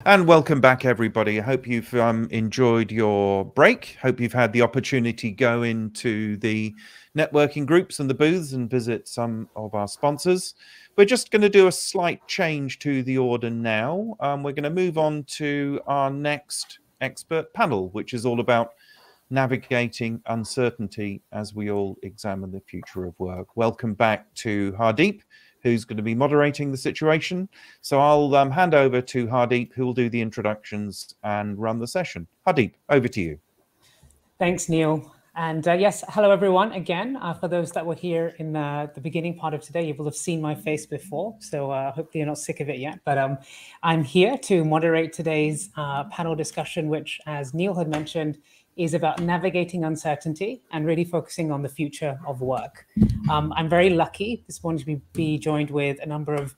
And welcome back, everybody. I hope you've enjoyed your break. Hope you've had the opportunity to go into the networking groups and the booths and visit some of our sponsors. We're just going to do a slight change to the order now. We're going to move on to our next expert panel, which is all about navigating uncertainty as we all examine the future of work. Welcome back to Hardeep, who's going to be moderating the situation. So I'll hand over to Hardeep, who will do the introductions and run the session. Hardeep, over to you. Thanks, Neil. And yes, hello, everyone. Again, for those that were here in the beginning part of today, you will have seen my face before. So hopefully you're not sick of it yet. But I'm here to moderate today's panel discussion, which, as Neil had mentioned, is about navigating uncertainty and really focusing on the future of work. I'm very lucky this morning to be joined with a number of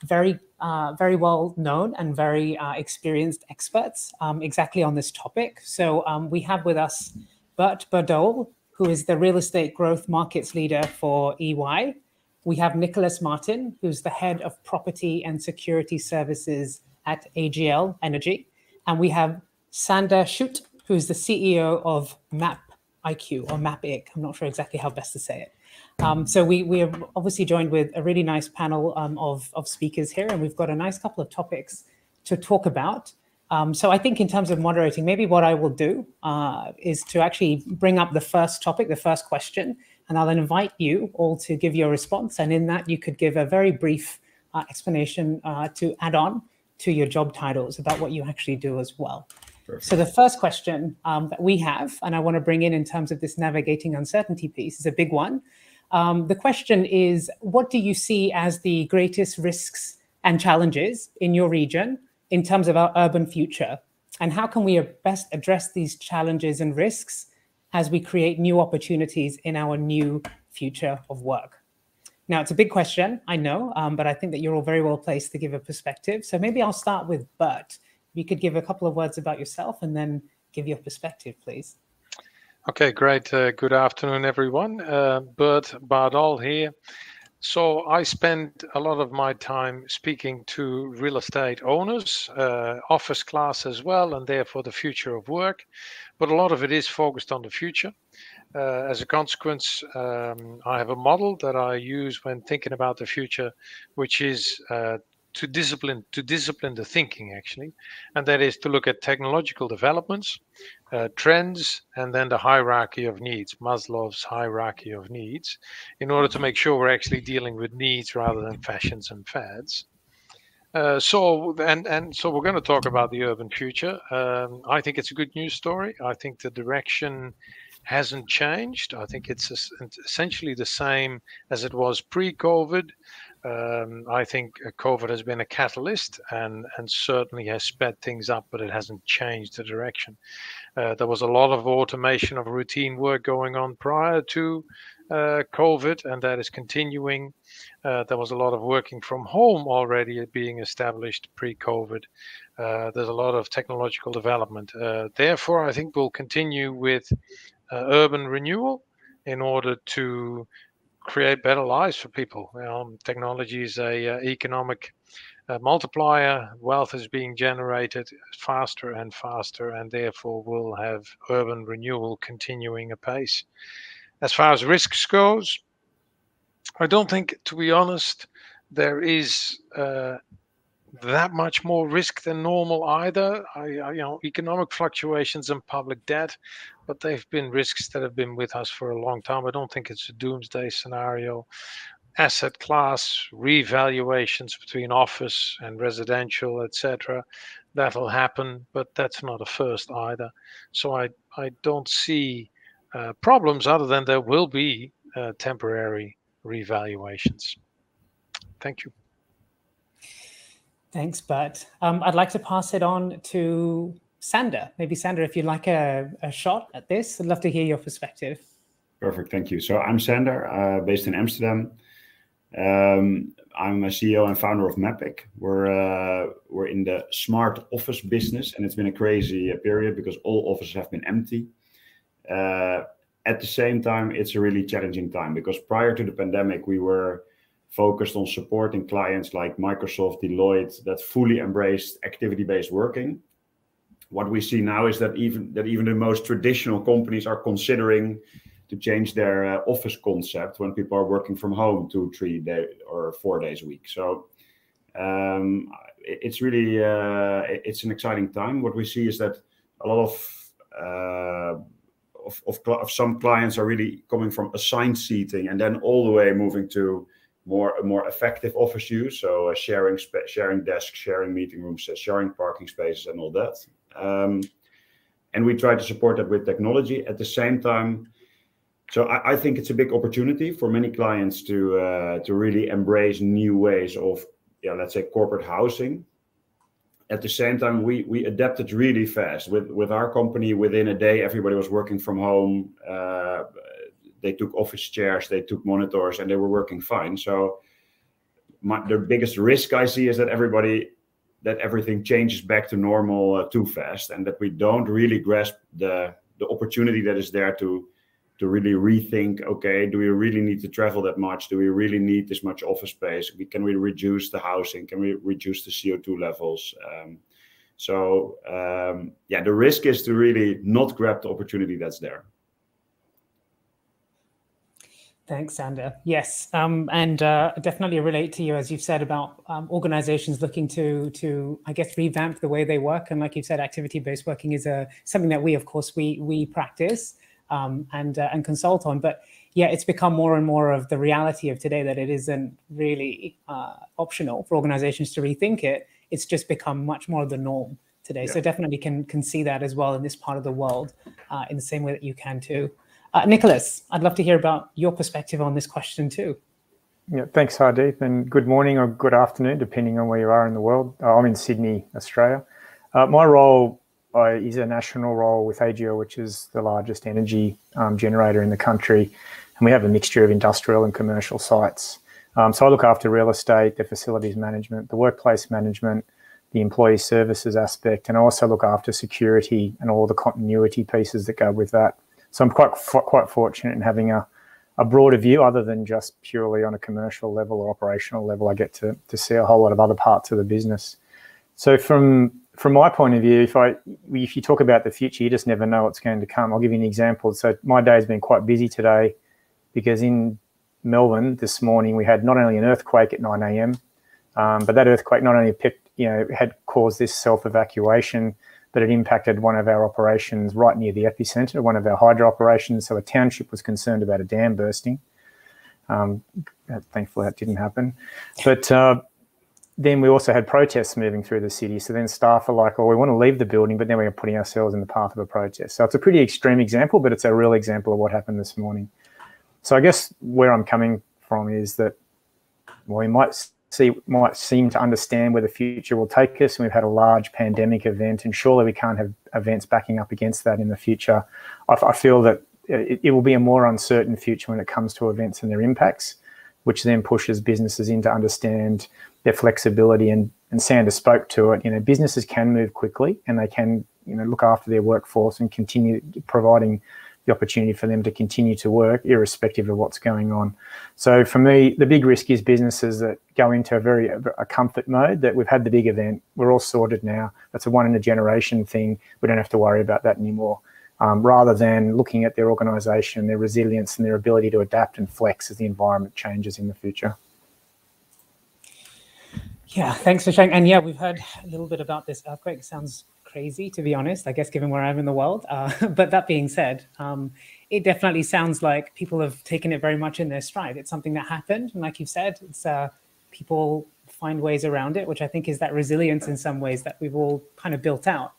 very well-known and very experienced experts exactly on this topic. So we have with us Bert Bardoel, who is the real estate growth markets leader for EY. We have Nicholas Martin, who's the head of property and security services at AGL Energy. And we have Sander Schutt, who's the CEO of MapIQ or MapIQ. I'm not sure exactly how best to say it. So we are obviously joined with a really nice panel of speakers here, and we've got a nice couple of topics to talk about. So I think in terms of moderating, maybe what I will do is to actually bring up the first topic, the first question, and I'll invite you all to give your response. And in that, you could give a very brief explanation to add on to your job titles about what you actually do as well. Perfect. So the first question that we have, and I want to bring in terms of this navigating uncertainty piece, is a big one. The question is, what do you see as the greatest risks and challenges in your region in terms of our urban future? And how can we best address these challenges and risks as we create new opportunities in our new future of work? Now, it's a big question, I know, but I think that you're all very well placed to give a perspective. So maybe I'll start with Bert. You could give a couple of words about yourself and then give your perspective, please. Okay, great. Good afternoon, everyone. Bert Bardoel here. So I spend a lot of my time speaking to real estate owners, office class as well, and therefore the future of work. But a lot of it is focused on the future. As a consequence, I have a model that I use when thinking about the future, which is to discipline the thinking, actually. And that is to look at technological developments, trends, and then the hierarchy of needs, Maslow's hierarchy of needs, in order to make sure we're actually dealing with needs rather than fashions and fads. So we're going to talk about the urban future. I think it's a good news story. I think the direction hasn't changed. I think it's essentially the same as it was pre-COVID. I think COVID has been a catalyst and certainly has sped things up, but it hasn't changed the direction. There was a lot of automation of routine work going on prior to COVID, and that is continuing. There was a lot of working from home already being established pre-COVID. There's a lot of technological development. Therefore, I think we'll continue with urban renewal in order to create better lives for people. Technology is a economic multiplier. Wealth is being generated faster and faster, and therefore we'll have urban renewal continuing apace. As far as risks goes, I don't think, to be honest, there is that much more risk than normal either. Economic fluctuations and public debt, but they've been risks that have been with us for a long time. I don't think it's a doomsday scenario. Asset class revaluations between office and residential, etc. That'll happen, but that's not a first either. So I don't see problems other than there will be temporary revaluations. Thank you. Thanks, Bert. I'd like to pass it on to Sander. Maybe Sander, if you'd like a shot at this, I'd love to hear your perspective. Perfect, thank you. So I'm Sander, based in Amsterdam. I'm a CEO and founder of MapIQ. We're in the smart office business, and it's been a crazy period because all offices have been empty. At the same time, it's a really challenging time because prior to the pandemic, we were focused on supporting clients like Microsoft, Deloitte, that fully embraced activity-based working. What we see now is that even the most traditional companies are considering to change their office concept when people are working from home 2, 3 days or 4 days a week. So it's really it's an exciting time. What we see is that a lot of some clients are really coming from assigned seating and then all the way moving to more effective office use. So sharing desks, sharing meeting rooms, sharing parking spaces, and all that. And we try to support that with technology at the same time. So I think it's a big opportunity for many clients to really embrace new ways of, let's say, corporate housing. At the same time, we adapted really fast. With our company, within a day, everybody was working from home. They took office chairs, they took monitors, and they were working fine. So the biggest risk I see is that everything changes back to normal too fast, and that we don't really grasp the opportunity that is there to really rethink, okay, do we really need to travel that much? Do we really need this much office space? Can we reduce the housing? Can we reduce the CO2 levels? The risk is to really not grab the opportunity that's there. Thanks, Sander. Yes, and definitely relate to you, as you've said, about organizations looking to I guess, revamp the way they work. And like you've said, activity-based working is something that we, of course, we practice and consult on. But yeah, it's become more and more of the reality of today that it isn't really optional for organizations to rethink it. It's just become much more the norm today. Yeah. So definitely can see that as well in this part of the world in the same way that you can too. Nicholas, I'd love to hear about your perspective on this question too. Yeah, thanks, Hardeep, and good morning or good afternoon, depending on where you are in the world. I'm in Sydney, Australia. My role is a national role with AGL, which is the largest energy generator in the country, and we have a mixture of industrial and commercial sites. So I look after real estate, the facilities management, the workplace management, the employee services aspect, and I also look after security and all the continuity pieces that go with that. So I'm quite fortunate in having a broader view other than just purely on a commercial level or operational level. I get to see a whole lot of other parts of the business. So from my point of view, if you talk about the future, you just never know what's going to come. I'll give you an example. So my day has been quite busy today because in Melbourne this morning we had not only an earthquake at 9 a.m, but that earthquake not only had caused this self-evacuation, but it impacted one of our operations right near the epicenter, one of our hydro operations. So a township was concerned about a dam bursting. Thankfully, that didn't happen. But then we also had protests moving through the city. So then staff are like, oh, we want to leave the building, but then we're putting ourselves in the path of a protest. So it's a pretty extreme example, but it's a real example of what happened this morning. So I guess where I'm coming from is that, well, we might seem to understand where the future will take us, and we've had a large pandemic event, and surely we can't have events backing up against that in the future. I feel that it will be a more uncertain future when it comes to events and their impacts, which then pushes businesses in to understand their flexibility. And Sander spoke to it. Businesses can move quickly, and they can look after their workforce and continue providing the opportunity for them to continue to work irrespective of what's going on. So for me, the big risk is businesses that go into a comfort mode, that we've had the big event, we're all sorted now. That's a one-in-a-generation thing. We don't have to worry about that anymore. Rather than looking at their organisation, their resilience and their ability to adapt and flex as the environment changes in the future. Yeah, thanks for sharing. And yeah, we've heard a little bit about this earthquake. It sounds crazy, to be honest, I guess, given where I am in the world. But that being said, it definitely sounds like people have taken it very much in their stride. It's something that happened. And like you said, it's people find ways around it, which I think is that resilience in some ways that we've all kind of built out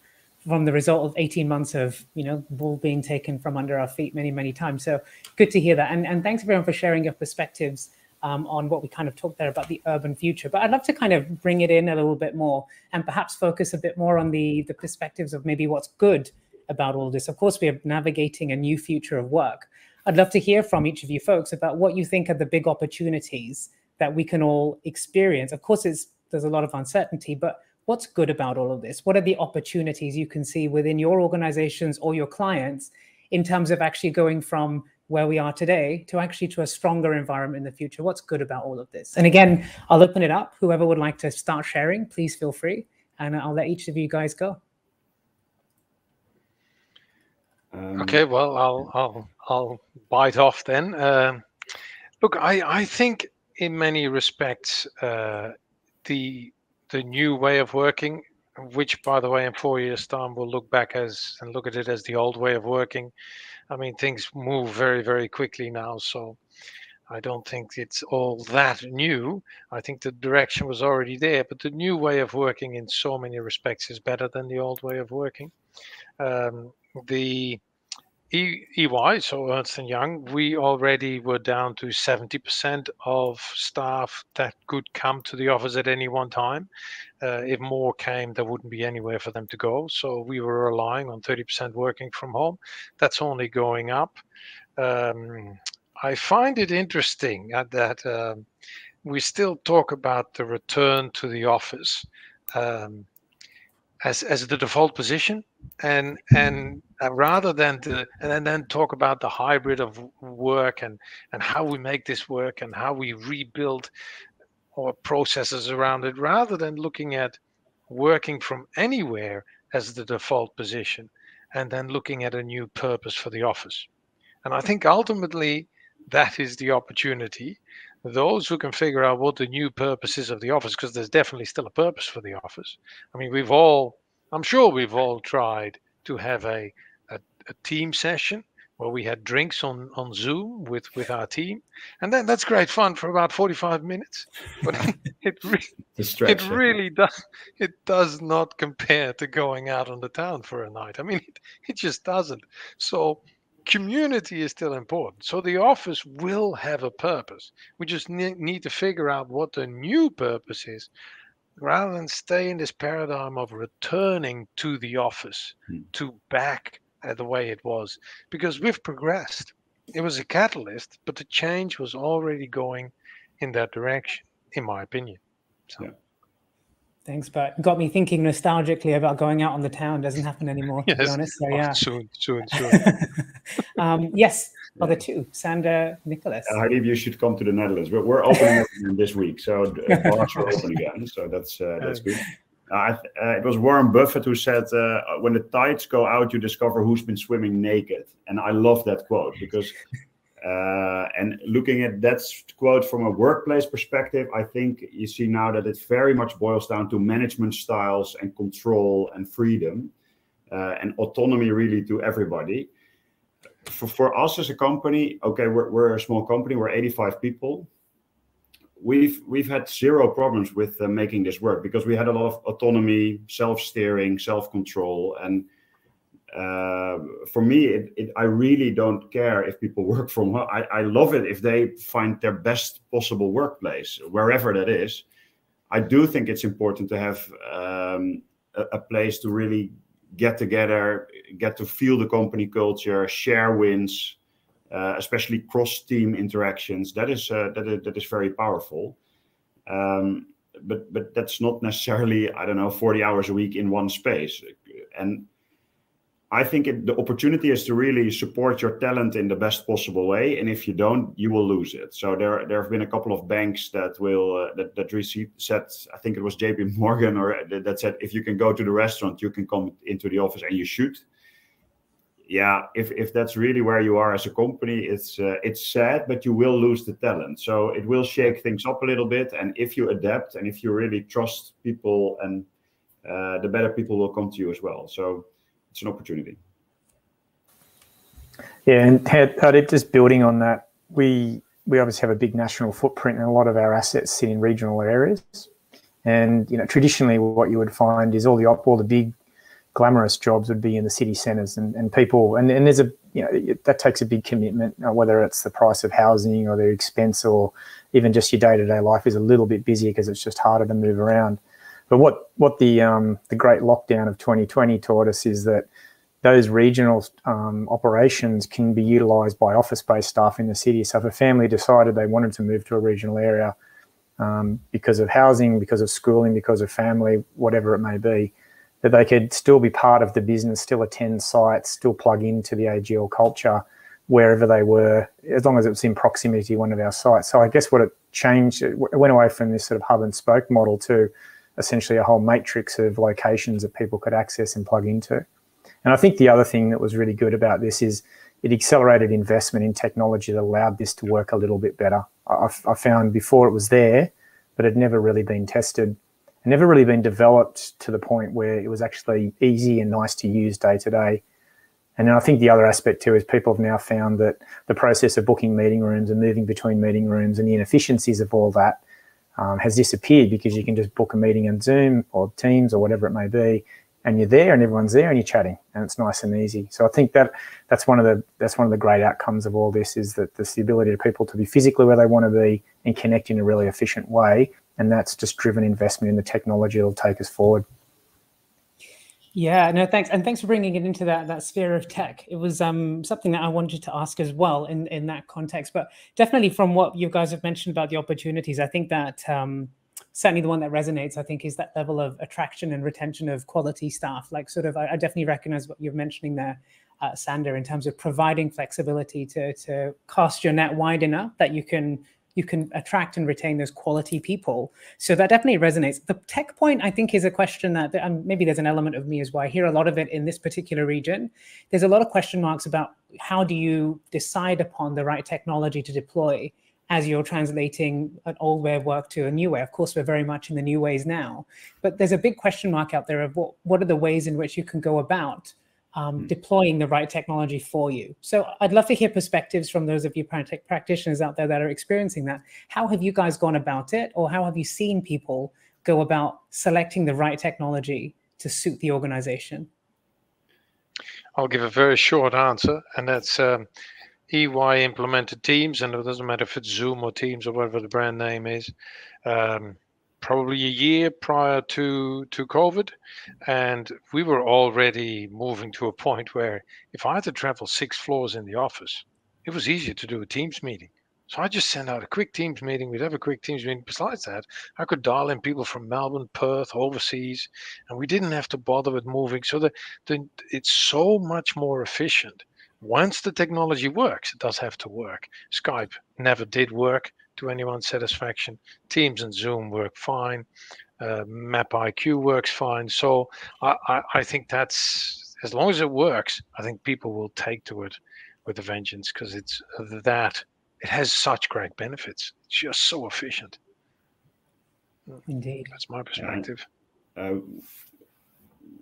from the result of 18 months of, wool being taken from under our feet many, many times. So good to hear that. And thanks everyone for sharing your perspectives on what we kind of talked there about the urban future. But I'd love to kind of bring it in a little bit more and perhaps focus a bit more on the perspectives of maybe what's good about all this. Of course, we are navigating a new future of work. I'd love to hear from each of you folks about what you think are the big opportunities that we can all experience. Of course, there's a lot of uncertainty, but what's good about all of this? What are the opportunities you can see within your organizations or your clients in terms of actually going from where we are today to actually to a stronger environment in the future? What's good about all of this? And again, I'll open it up. Whoever would like to start sharing, please feel free. And I'll let each of you guys go. Okay, well, I'll bite off then. Look, I think in many respects, the new way of working, which, by the way, in 4 years' time, we'll look back and look at it as the old way of working. I mean, things move very, very quickly now, so I don't think it's all that new. I think the direction was already there, but the new way of working in so many respects is better than the old way of working. The EY, so Ernst & Young, we already were down to 70% of staff that could come to the office at any one time. If more came, there wouldn't be anywhere for them to go. So we were relying on 30% working from home. That's only going up. I find it interesting that we still talk about the return to the office as the default position, and rather than and then talk about the hybrid of work and how we make this work and how we rebuild our processes around it, rather than looking at working from anywhere as the default position and then looking at a new purpose for the office. And I think ultimately that is the opportunity. Those who can figure out what the new purpose is of the office, because there's definitely still a purpose for the office. I mean, I'm sure we've all tried to have a team session where we had drinks on Zoom with our team. And then that's great fun for about 45 minutes. But it really does not compare to going out on the town for a night. I mean, it just doesn't. So community is still important. So the office will have a purpose. We just need to figure out what the new purpose is, rather than stay in this paradigm of returning to the office, to back the way it was. Because we've progressed. It was a catalyst, but the change was already going in that direction, in my opinion. So. Yeah. Thanks, Bert. Got me thinking nostalgically about going out on the town. Doesn't happen anymore, to be honest. So, yeah. Soon. Yes, other two, Sander, Nicholas. Hardeep, you should come to the Netherlands. We're opening up this week, so bars are open again. So that's good. It was Warren Buffett who said, "When the tides go out, you discover who's been swimming naked." And I love that quote because. And looking at that quote from a workplace perspective, I think you see now that it very much boils down to management styles and control and freedom and autonomy really to everybody. For us as a company, okay, we're a small company, we're 85 people. We've had zero problems with making this work because we had a lot of autonomy, self-steering, self-control, and for me, I really don't care if people work from home. I love it if they find their best possible workplace, wherever that is. I do think it's important to have a place to really get together, get to feel the company culture, share wins, especially cross-team interactions. That is very powerful. But that's not necessarily, 40 hours a week in one space. And I think the opportunity is to really support your talent in the best possible way, and if you don't, you will lose it. So there have been a couple of banks that will said, I think it was JP Morgan, or that said, if you can go to the restaurant, you can come into the office, and you should. Yeah, if that's really where you are as a company, it's sad, but you will lose the talent. So it will shake things up a little bit, and if you adapt and if you really trust people, and the better people will come to you as well. So. It's an opportunity. Yeah, and Hardeep, just building on that, we obviously have a big national footprint, and a lot of our assets sit in regional areas. And traditionally, what you would find is all the big glamorous jobs would be in the city centres, and people, and there's that takes a big commitment, whether it's the price of housing or the expense, or even just your day-to-day life is a little bit busier because it's just harder to move around. But what the great lockdown of 2020 taught us is that those regional operations can be utilised by office-based staff in the city. So if a family decided they wanted to move to a regional area because of housing, because of schooling, because of family, whatever it may be, that they could still be part of the business, still attend sites, still plug into the AGL culture wherever they were, as long as it was in proximity to one of our sites. So I guess what it changed, it went away from this sort of hub and spoke model to essentially a whole matrix of locations that people could access and plug into. And I think the other thing that was really good about this is it accelerated investment in technology that allowed this to work a little bit better. I found before it was there, but it had never really been tested, and never really been developed to the point where it was actually easy and nice to use day to day. And then I think the other aspect too is people have now found that the process of booking meeting rooms and moving between meeting rooms and the inefficiencies of all that has disappeared, because you can just book a meeting on Zoom or Teams or whatever it may be, and you're there and everyone's there and you're chatting and it's nice and easy. So I think that's one of the great outcomes of all this, is that there's the ability of people to be physically where they want to be and connect in a really efficient way, and that's just driven investment in the technology that'll take us forward. Yeah, no, thanks. And thanks for bringing it into that sphere of tech. It was something that I wanted to ask as well in that context. But definitely from what you guys have mentioned about the opportunities, I think that certainly the one that resonates, I think, is that level of attraction and retention of quality staff. Like sort of, I definitely recognize what you're mentioning there, Sander, in terms of providing flexibility to cast your net wide enough that you can attract and retain those quality people. So that definitely resonates. The tech point, I think, is a question that maybe there's an element of me as well. I hear a lot of it in this particular region. There's a lot of question marks about how do you decide upon the right technology to deploy as you're translating an old way of work to a new way. Of course, we're very much in the new ways now, but there's a big question mark out there of what are the ways in which you can go about deploying the right technology for you. So I'd love to hear perspectives from those of you practitioners out there that are experiencing that. How have you guys gone about it, or how have you seen people go about selecting the right technology to suit the organization? I'll give a very short answer, and that's EY implemented Teams, and it doesn't matter if it's Zoom or Teams or whatever the brand name is, probably a year prior to COVID, and we were already moving to a point where if I had to travel 6 floors in the office, it was easier to do a Teams meeting. So I just sent out a quick Teams meeting. We'd have a quick Teams meeting. Besides that, I could dial in people from Melbourne, Perth, overseas, and we didn't have to bother with moving. So it's so much more efficient. Once the technology works, it does have to work. Skype never did work to anyone's satisfaction. Teams and Zoom work fine. MapIQ works fine. So I think that's, as long as it works, I think people will take to it with a vengeance, because it has such great benefits. It's just so efficient. Indeed. That's my perspective.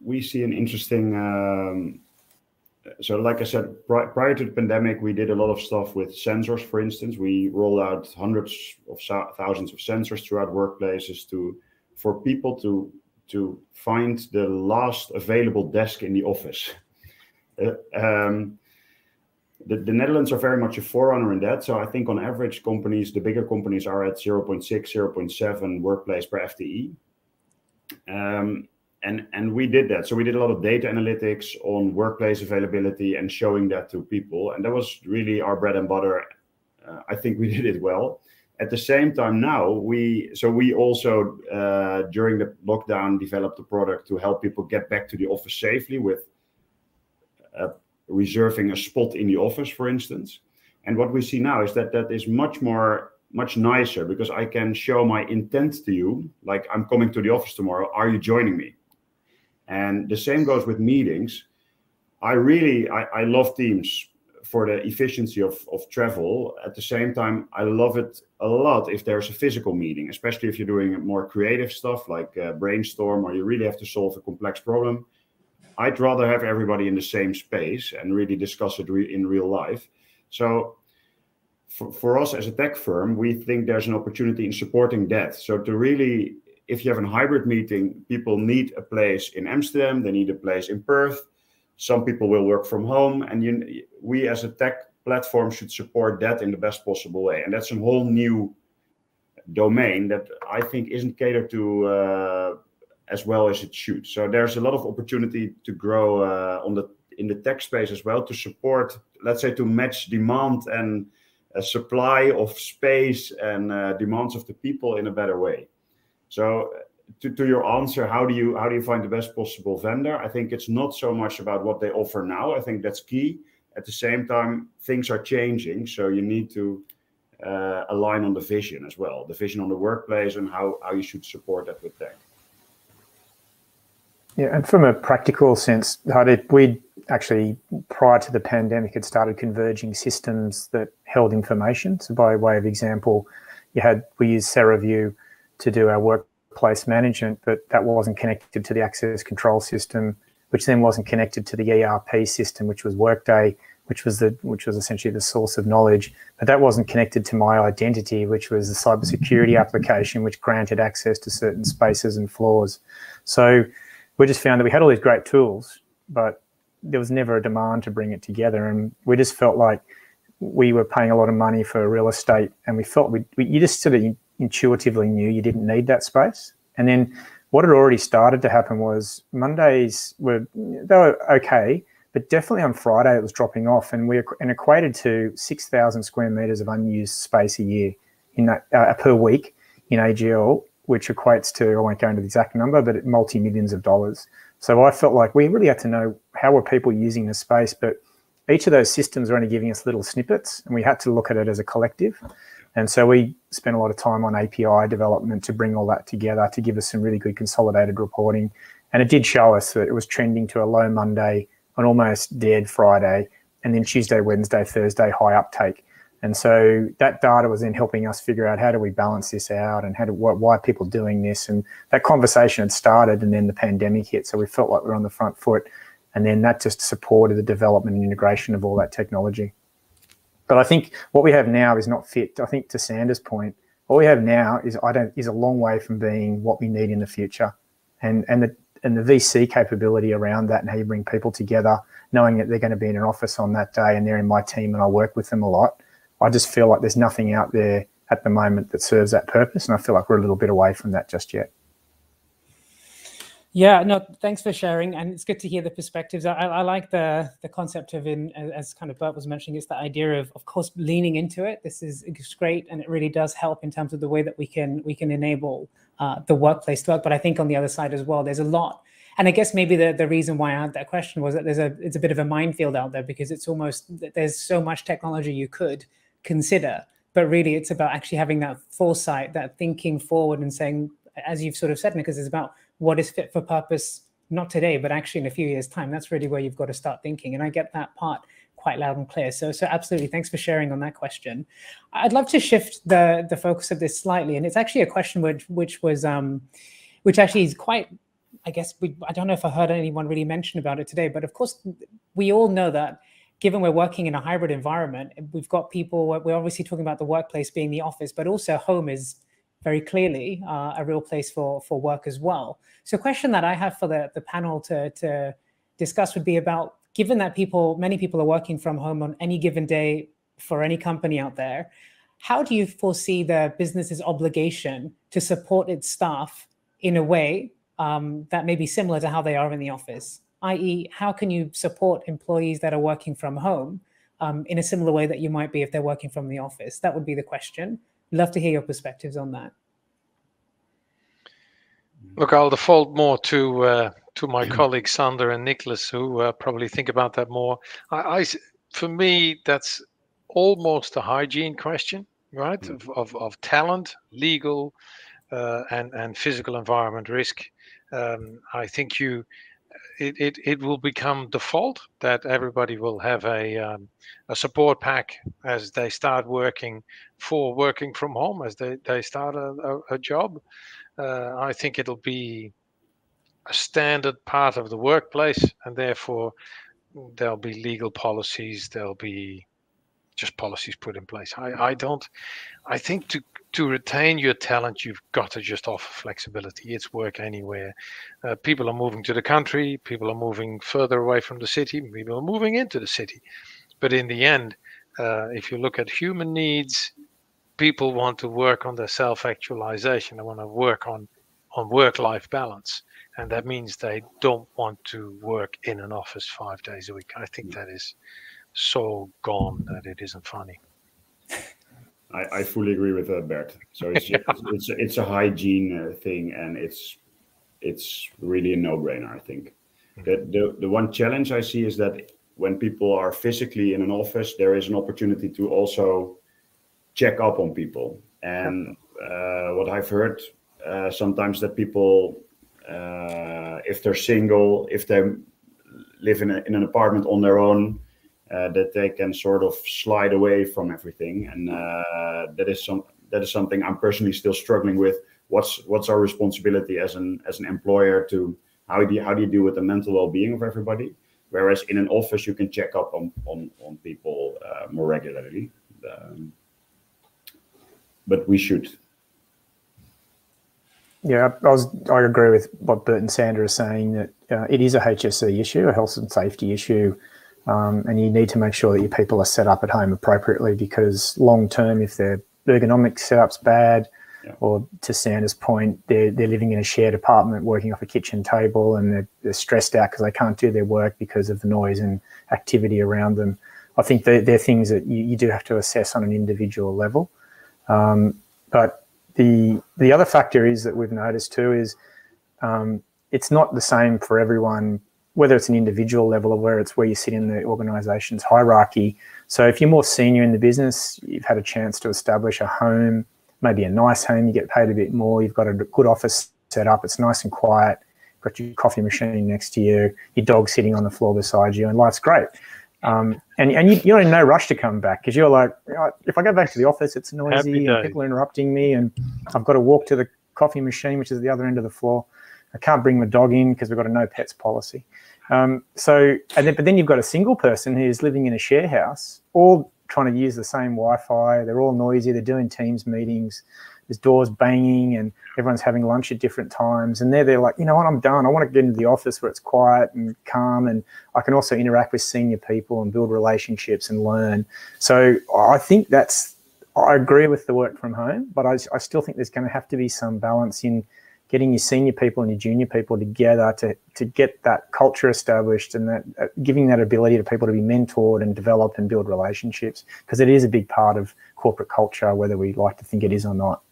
We see an interesting... So like I said, prior to the pandemic, we did a lot of stuff with sensors, for instance. We rolled out hundreds of thousands of sensors throughout workplaces for people to find the last available desk in the office. The Netherlands are very much a forerunner in that. So I think on average, the bigger companies are at 0.6, 0.7 workplace per FTE. And we did that. So we did a lot of data analytics on workplace availability and showing that to people. And that was really our bread and butter. I think we did it well. At the same time now, we also, during the lockdown, developed a product to help people get back to the office safely with reserving a spot in the office, for instance. And what we see now is that is much nicer, because I can show my intent to you, like I'm coming to the office tomorrow, are you joining me? And the same goes with meetings. I love Teams for the efficiency of travel. At the same time, I love it a lot if there's a physical meeting, especially if you're doing more creative stuff like brainstorm, or you really have to solve a complex problem. I'd rather have everybody in the same space and really discuss it in real life. So for us as a tech firm, we think there's an opportunity in supporting that. So to really, if you have a hybrid meeting, people need a place in Amsterdam, they need a place in Perth. Some people will work from home, and we as a tech platform should support that in the best possible way. And that's a whole new domain that I think isn't catered to as well as it should. So there's a lot of opportunity to grow in the tech space as well, to support, let's say, to match demand and supply of space and demands of the people in a better way. So to your answer, how do you find the best possible vendor? I think it's not so much about what they offer now. I think that's key. At the same time, things are changing, so you need to align on the vision as well, the vision on the workplace and how you should support that with tech. Yeah, and from a practical sense, Hardeep, we actually, prior to the pandemic, had started converging systems that held information. So by way of example, we used SeraView to do our workplace management, but that wasn't connected to the access control system, which then wasn't connected to the ERP system, which was Workday, which was essentially the source of knowledge. But that wasn't connected to my identity, which was the cybersecurity application, which granted access to certain spaces and floors. So we just found that we had all these great tools, but there was never a demand to bring it together. And we just felt like we were paying a lot of money for real estate, and we felt you just sort of intuitively knew you didn't need that space. And then what had already started to happen was Mondays were okay, but definitely on Friday it was dropping off, and equated to 6,000 square meters of unused space a year in that per week in AGL, which equates to, I won't go into the exact number, but multi-millions of dollars. So I felt like we really had to know how were people using the space, but each of those systems were only giving us little snippets, and we had to look at it as a collective. And so we spent a lot of time on API development to bring all that together to give us some really good consolidated reporting. And it did show us that it was trending to a low Monday, an almost dead Friday, and then Tuesday, Wednesday, Thursday, high uptake. And so that data was then helping us figure out how do we balance this out and why are people doing this. And that conversation had started, and then the pandemic hit. So we felt like we were on the front foot. And then that just supported the development and integration of all that technology. But I think what we have now is not fit. I think to Sander's point, what we have now is a long way from being what we need in the future. And the VC capability around that and how you bring people together, knowing that they're going to be in an office on that day and they're in my team and I work with them a lot. I just feel like there's nothing out there at the moment that serves that purpose. And I feel like we're a little bit away from that just yet. Yeah, no, thanks for sharing. And it's good to hear the perspectives. I like the concept of, as kind of Bert was mentioning, it's the idea of course, leaning into it. It's great. And it really does help in terms of the way that we can enable the workplace to work. But I think on the other side as well, there's a lot. And I guess maybe the reason why I had that question was that it's a bit of a minefield out there, because it's almost, there's so much technology you could consider, but really it's about actually having that foresight, that thinking forward and saying, as you've sort of said, because it's about what is fit for purpose, not today, but actually in a few years' time. That's really where you've got to start thinking. And I get that part quite loud and clear. So absolutely, thanks for sharing on that question. I'd love to shift the focus of this slightly. And it's actually a question which actually is quite, I guess, I don't know if I heard anyone really mention about it today, but of course, we all know that given we're working in a hybrid environment, we've got people, we're obviously talking about the workplace being the office, but also home is very clearly a real place for work as well. So a question that I have for the panel to discuss would be about, given that many people are working from home on any given day for any company out there, how do you foresee the business's obligation to support its staff in a way that may be similar to how they are in the office? i.e., how can you support employees that are working from home in a similar way that you might be if they're working from the office? That would be the question. Love to hear your perspectives on that. Look, I'll default more to my colleagues Sander and Nicholas, who probably think about that more. For me, that's almost a hygiene question, right? Of talent, legal, and physical environment risk. I think it will become default that everybody will have a support pack as they start working from home, as they start a job. I think it'll be a standard part of the workplace, and therefore there'll be legal policies, there'll be just policies put in place. I think to retain your talent, you've got to just offer flexibility. It's work anywhere. People are moving to the country, people are moving further away from the city, people are moving into the city. But in the end, if you look at human needs, people want to work on their self-actualization. They want to work on work-life balance. And that means they don't want to work in an office 5 days a week. I think that is so gone that it isn't funny. I fully agree with Bert. So it's a hygiene thing, and it's really a no-brainer, I think. The one challenge I see is that when people are physically in an office, there is an opportunity to also check up on people. And what I've heard sometimes that people, if they're single, if they live in an apartment on their own, that they can sort of slide away from everything. And that is something I'm personally still struggling with. What's our responsibility as an employer to how do you deal with the mental well-being of everybody? Whereas in an office you can check up on people more regularly. But we should. Yeah, I agree with what Bert and Sander are saying, that it is a HSE issue, a health and safety issue, and you need to make sure that your people are set up at home appropriately, because long term, if their ergonomic setup's bad, or to Sander's point, they're living in a shared apartment working off a kitchen table, and they're stressed out because they can't do their work because of the noise and activity around them. I think they're things that you do have to assess on an individual level. But the other factor is that we've noticed too is it's not the same for everyone, whether it's an individual level or where you sit in the organisation's hierarchy. So if you're more senior in the business, you've had a chance to establish a home, maybe a nice home, you get paid a bit more, you've got a good office set up, it's nice and quiet, you've got your coffee machine next to you, your dog sitting on the floor beside you, and life's great. And you're in no rush to come back, because you're like, if I go back to the office, it's noisy and people are interrupting me, and I've got to walk to the coffee machine, which is the other end of the floor. I can't bring my dog in because we've got a no pets policy. But then you've got a single person who's living in a share house, all trying to use the same Wi-Fi. They're all noisy. They're doing Teams meetings. There's doors banging and everyone's having lunch at different times. And they're like, you know what, I'm done. I want to get into the office where it's quiet and calm, and I can also interact with senior people and build relationships and learn. So I think I agree with the work from home, but I still think there's going to have to be some balance in getting your senior people and your junior people together to get that culture established, and that giving that ability to people to be mentored and develop and build relationships, because it is a big part of corporate culture, whether we like to think it is or not.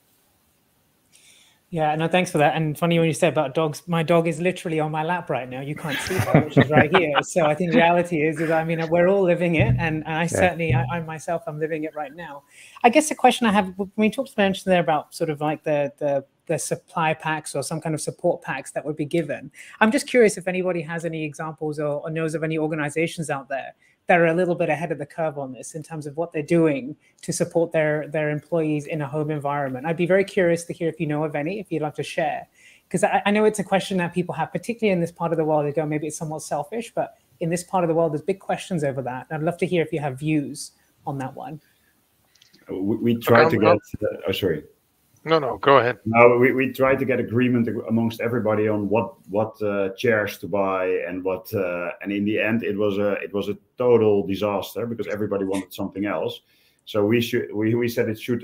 Yeah, no, thanks for that. And funny when you say about dogs, my dog is literally on my lap right now. You can't see her, which is right here. So I think the reality is I mean, we're all living it. And certainly, I myself, I'm living it right now. I guess the question I have, when we mentioned there about sort of like the supply packs or some kind of support packs that would be given. I'm just curious if anybody has any examples or knows of any organizations out there that are a little bit ahead of the curve on this in terms of what they're doing to support their employees in a home environment. I'd be very curious to hear if you know of any, if you'd like to share, because I know it's a question that people have, particularly in this part of the world. They go, maybe it's somewhat selfish, but in this part of the world, there's big questions over that. And I'd love to hear if you have views on that one. We try to get, sorry. No, go ahead. No, we try to get agreement amongst everybody on what chairs to buy and what, and in the end it was a total disaster because everybody wanted something else. So we said it should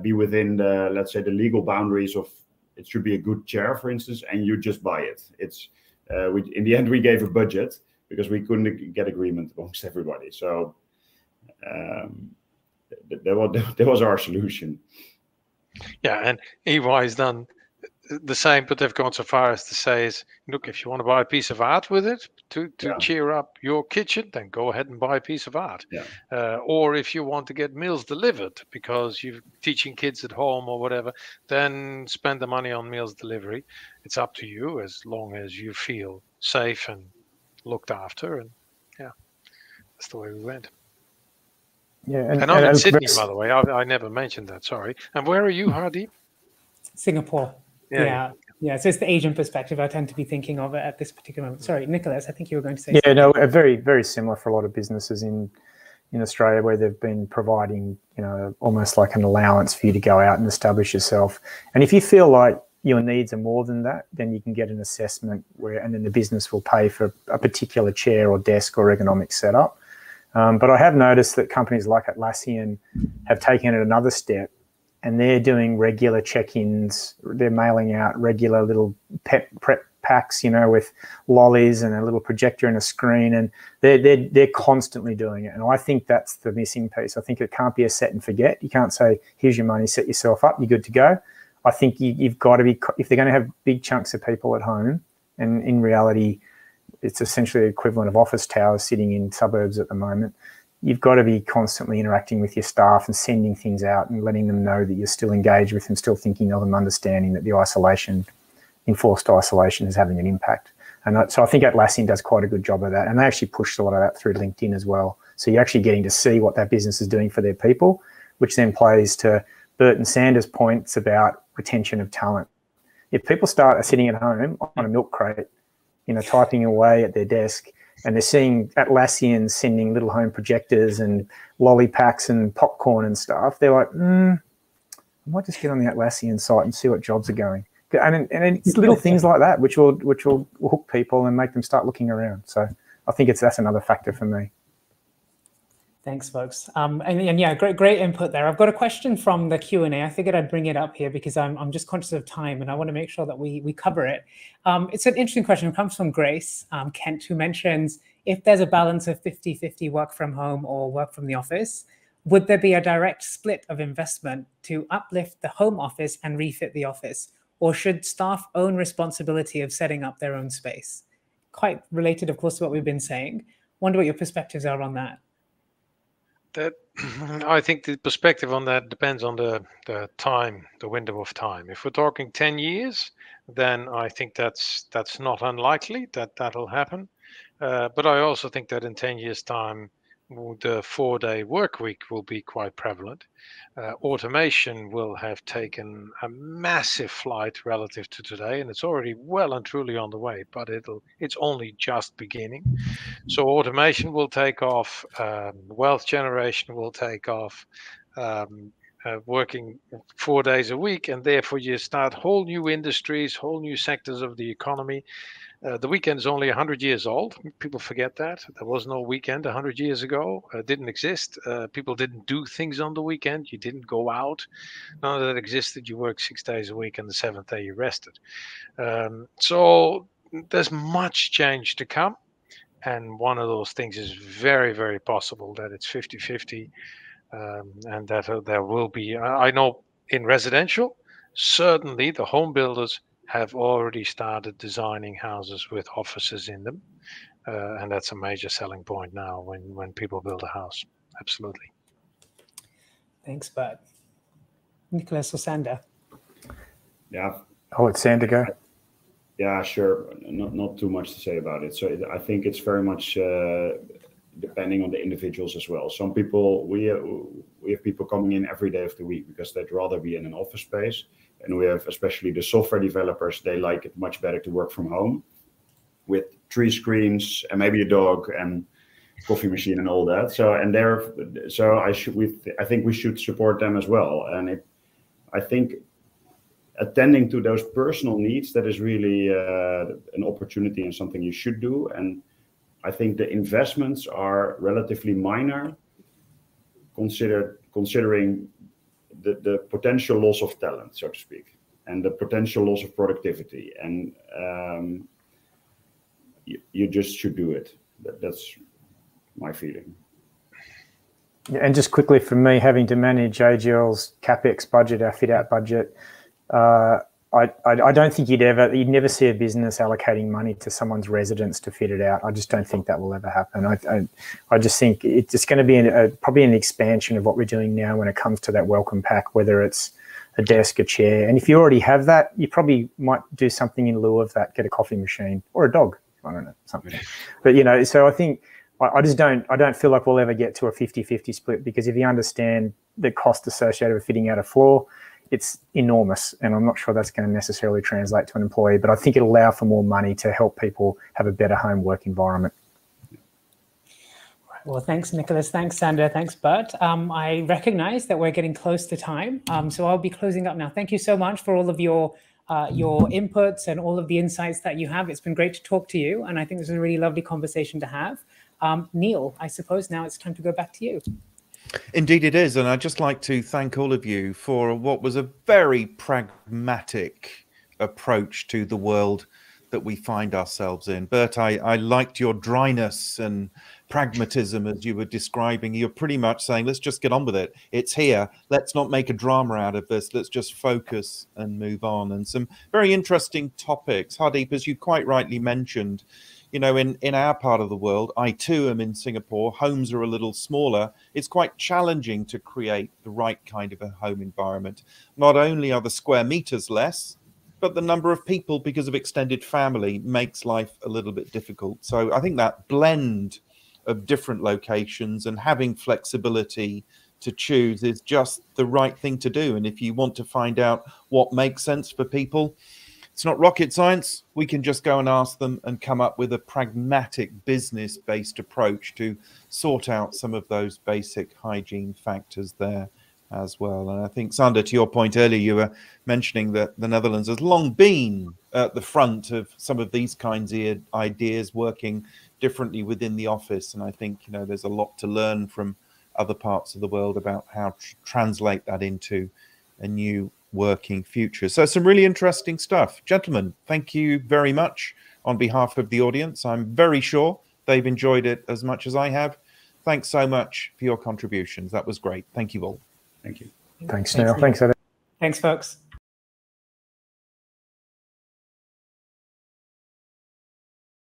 be within the, let's say, the legal boundaries of, it should be a good chair, for instance, and you just buy it. It's in the end we gave a budget because we couldn't get agreement amongst everybody. So that was our solution. Yeah, and EY has done the same, but they've gone so far as to say is, look, if you want to buy a piece of art with it to cheer up your kitchen, then go ahead and buy a piece of art. Yeah. Or if you want to get meals delivered because you're teaching kids at home or whatever, then spend the money on meals delivery. It's up to you as long as you feel safe and looked after. And yeah, that's the way we went. Yeah, and I'm in Sydney, by the way. I never mentioned that. Sorry. And where are you, Hardeep? Singapore. Yeah. So it's the Asian perspective I tend to be thinking of at this particular moment. Sorry, Nicholas, I think you were going to say something. No, very, very similar for a lot of businesses in Australia, where they've been providing, almost like an allowance for you to go out and establish yourself. And if you feel like your needs are more than that, then you can get an assessment and then the business will pay for a particular chair or desk or ergonomic setup. But I have noticed that companies like Atlassian have taken it another step, and they're doing regular check-ins. They're mailing out regular little prep packs, with lollies and a little projector and a screen, and they're constantly doing it. And I think that's the missing piece. I think it can't be a set and forget. You can't say, here's your money, set yourself up, you're good to go. I think you've got to be, if they're going to have big chunks of people at home, and in reality, it's essentially the equivalent of office towers sitting in suburbs at the moment. You've got to be constantly interacting with your staff and sending things out and letting them know that you're still engaged with them, still thinking of them, understanding that the enforced isolation is having an impact. And so I think Atlassian does quite a good job of that. And they actually pushed a lot of that through LinkedIn as well. So you're actually getting to see what that business is doing for their people, which then plays to Bert and Sanders' points about retention of talent. If people start sitting at home on a milk crate, typing away at their desk, and they're seeing Atlassian sending little home projectors and lolly packs and popcorn and stuff, they're like, I might just get on the Atlassian site and see what jobs are going. And it's little things like that which will hook people and make them start looking around. So I think that's another factor for me. Thanks, folks. And yeah, great input there. I've got a question from the Q&A. I figured I'd bring it up here because I'm just conscious of time and I want to make sure that we cover it. It's an interesting question. It comes from Grace Kent, who mentions, if there's a balance of 50-50 work from home or work from the office, would there be a direct split of investment to uplift the home office and refit the office? Or should staff own responsibility of setting up their own space? Quite related, of course, to what we've been saying. Wonder what your perspectives are on that. I think the perspective on that depends on the window of time. If we're talking 10 years, then I think that's not unlikely that that'll happen. But I also think that in 10 years' time, the 4-day work week will be quite prevalent. Automation will have taken a massive flight relative to today, and it's already well and truly on the way, but it's only just beginning. So automation will take off, wealth generation will take off, working 4 days a week, and therefore you start whole new industries, whole new sectors of the economy. The weekend is only 100 years old. People forget that. There was no weekend 100 years ago. It didn't exist. People didn't do things on the weekend. You didn't go out. None of that existed. You worked 6 days a week, and the 7th day you rested. So there's much change to come. And one of those things is very, very possible that it's 50-50. And that there will be, I know in residential, certainly the home builders have already started designing houses with offices in them. And that's a major selling point now when people build a house. Absolutely. Thanks, Bert. Nicholas or Sander? Yeah. I'll let Sander go. Yeah, sure. Not too much to say about it. So I think it's very much depending on the individuals as well. Some people, we have people coming in every day of the week because they'd rather be in an office space. And we have especially the software developers, they like it much better to work from home with 3 screens and maybe a dog and coffee machine and all that. I think we should support them as well. And I think attending to those personal needs, that is really an opportunity and something you should do. And I think the investments are relatively minor, considering the potential loss of talent, so to speak, and the potential loss of productivity. And you just should do it. That's my feeling. Yeah, and just quickly for me, having to manage AGL's Capex budget, our fit-out budget, I don't think you'd never see a business allocating money to someone's residence to fit it out. I just don't think that will ever happen. I just think it's going to be probably an expansion of what we're doing now when it comes to that welcome pack, whether it's a desk, a chair. And if you already have that, you probably might do something in lieu of that, get a coffee machine or a dog. I don't know, something. But, so I think I don't feel like we'll ever get to a 50-50 split, because if you understand the cost associated with fitting out a floor, it's enormous, and I'm not sure that's going to necessarily translate to an employee, but I think it'll allow for more money to help people have a better home work environment. Well, thanks, Nicholas. Thanks, Sander. Thanks, Bert. I recognize that we're getting close to time, so I'll be closing up now. Thank you so much for all of your inputs and all of the insights that you have. It's been great to talk to you, and I think this is a really lovely conversation to have. Neil, I suppose now it's time to go back to you. Indeed it is, and I'd just like to thank all of you for what was a very pragmatic approach to the world that we find ourselves in. Bert, I liked your dryness and pragmatism as you were describing. You're pretty much saying, let's just get on with it. It's here. Let's not make a drama out of this. Let's just focus and move on. And some very interesting topics. Hardeep, as you quite rightly mentioned, you know, in our part of the world, I too am in Singapore, homes are a little smaller. It's quite challenging to create the right kind of a home environment. Not only are the square meters less, but the number of people, because of extended family, makes life a little bit difficult. So I think that blend of different locations and having flexibility to choose is just the right thing to do. And if you want to find out what makes sense for people, it's not rocket science. We can just go and ask them and come up with a pragmatic business-based approach to sort out some of those basic hygiene factors there as well. And I think, Sander, to your point earlier, you were mentioning that the Netherlands has long been at the front of some of these kinds of ideas, working differently within the office. And I think, you know, there's a lot to learn from other parts of the world about how to translate that into a new working future. So some really interesting stuff. Gentlemen, thank you very much on behalf of the audience. I'm very sure they've enjoyed it as much as I have. Thanks so much for your contributions. That was great. Thank you all. Thank you. Thanks, Neil. Thanks, Adam. Thanks, folks.